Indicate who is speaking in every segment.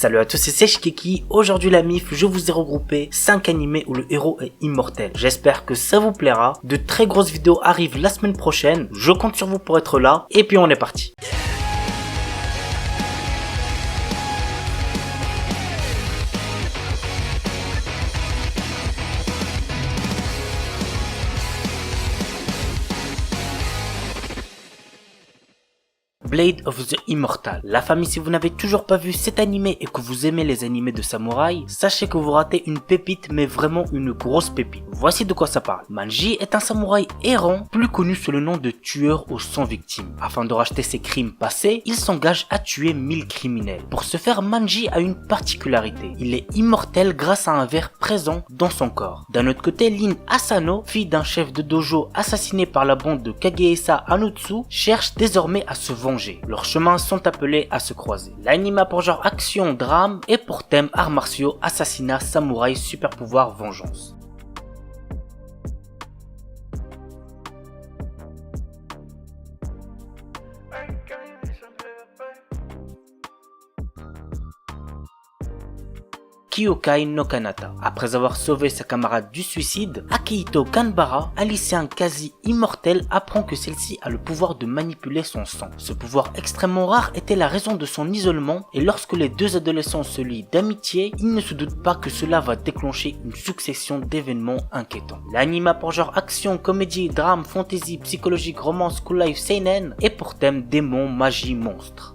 Speaker 1: Salut à tous, c'est Shikeki. Aujourd'hui la MIF, je vous ai regroupé 5 animés où le héros est immortel. J'espère que ça vous plaira. De très grosses vidéos arrivent la semaine prochaine. Je compte sur vous pour être là. Et puis on est parti. Blade of the Immortal. La famille, si vous n'avez toujours pas vu cet animé et que vous aimez les animés de samouraï, sachez que vous ratez une pépite, mais vraiment une grosse pépite. Voici de quoi ça parle. Manji est un samouraï errant, plus connu sous le nom de tueur aux 100 victimes. Afin de racheter ses crimes passés, il s'engage à tuer 1000 criminels. Pour ce faire, Manji a une particularité. Il est immortel grâce à un ver présent dans son corps. D'un autre côté, Lin Asano, fille d'un chef de dojo assassiné par la bande de Kagehisa Anotsu, cherche désormais à se venger. Leurs chemins sont appelés à se croiser. L'anime a pour genre action, drame et pour thème arts martiaux, assassinat, samouraï, super pouvoir, vengeance. Kyokai no Kanata. Après avoir sauvé sa camarade du suicide, Akihito Kanbara, un lycéen quasi immortel, apprend que celle-ci a le pouvoir de manipuler son sang. Ce pouvoir extrêmement rare était la raison de son isolement, et lorsque les deux adolescents se lient d'amitié, ils ne se doutent pas que cela va déclencher une succession d'événements inquiétants. L'anime a pour genre action, comédie, drame, fantasy, psychologique, romance, cool life, seinen, et pour thème démons, magie, monstres.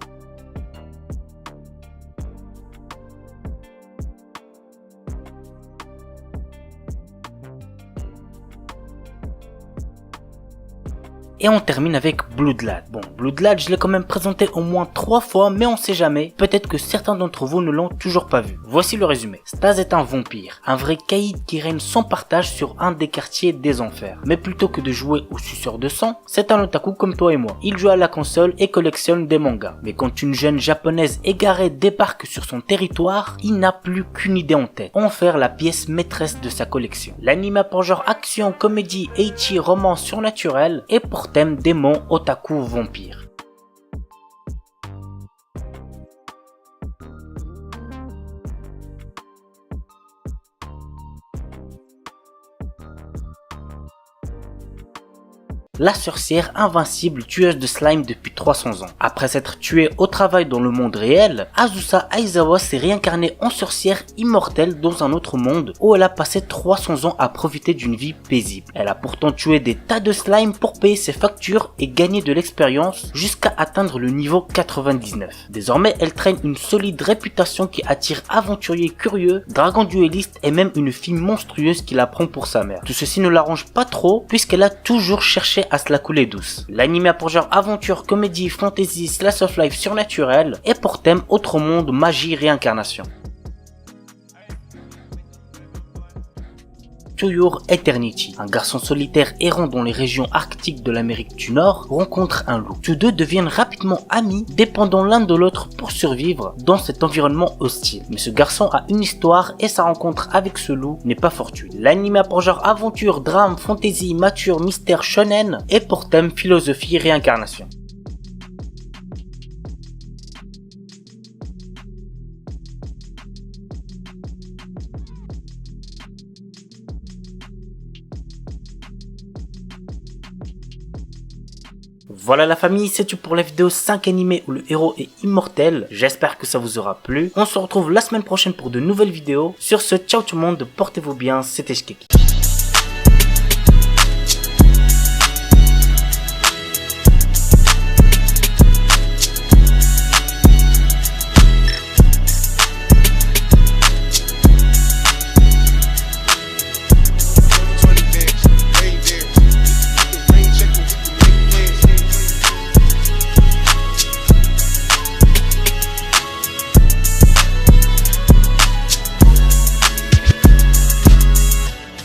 Speaker 1: Et on termine avec Bloodlad. Bon, Bloodlad, je l'ai quand même présenté au moins 3 fois, mais on sait jamais. Peut-être que certains d'entre vous ne l'ont toujours pas vu. Voici le résumé. Staz est un vampire, un vrai caïd qui règne sans partage sur un des quartiers des enfers. Mais plutôt que de jouer au suceur de sang, c'est un otaku comme toi et moi. Il joue à la console et collectionne des mangas. Mais quand une jeune japonaise égarée débarque sur son territoire, il n'a plus qu'une idée en tête. En faire la pièce maîtresse de sa collection. L'anime a pour genre action, comédie, ecchi, romance surnaturelle et pour thème démon, otaku, vampire. La sorcière invincible, tueuse de slime depuis 300 ans. Après s'être tuée au travail dans le monde réel, Azusa Aizawa s'est réincarnée en sorcière immortelle dans un autre monde où elle a passé 300 ans à profiter d'une vie paisible. Elle a pourtant tué des tas de slime pour payer ses factures et gagner de l'expérience jusqu'à atteindre le niveau 99. Désormais, elle traîne une solide réputation qui attire aventuriers curieux, dragons duellistes et même une fille monstrueuse qui la prend pour sa mère. Tout ceci ne l'arrange pas trop puisqu'elle a toujours cherché à se la couler douce. L'anime a pour genre aventure, comédie, fantasy, slice of life surnaturel et pour thème autre monde, magie, réincarnation. To Your Eternity, un garçon solitaire errant dans les régions arctiques de l'Amérique du Nord, rencontre un loup. Tous deux deviennent rapidement amis, dépendant l'un de l'autre pour survivre dans cet environnement hostile. Mais ce garçon a une histoire et sa rencontre avec ce loup n'est pas fortuite. L'anime a pour genre aventure, drame, fantasy, mature, mystère, shonen et pour thème philosophie, réincarnation. Voilà la famille, c'est tout pour la vidéo 5 animés où le héros est immortel. J'espère que ça vous aura plu. On se retrouve la semaine prochaine pour de nouvelles vidéos. Sur ce, ciao tout le monde, portez-vous bien, c'était Shikeki.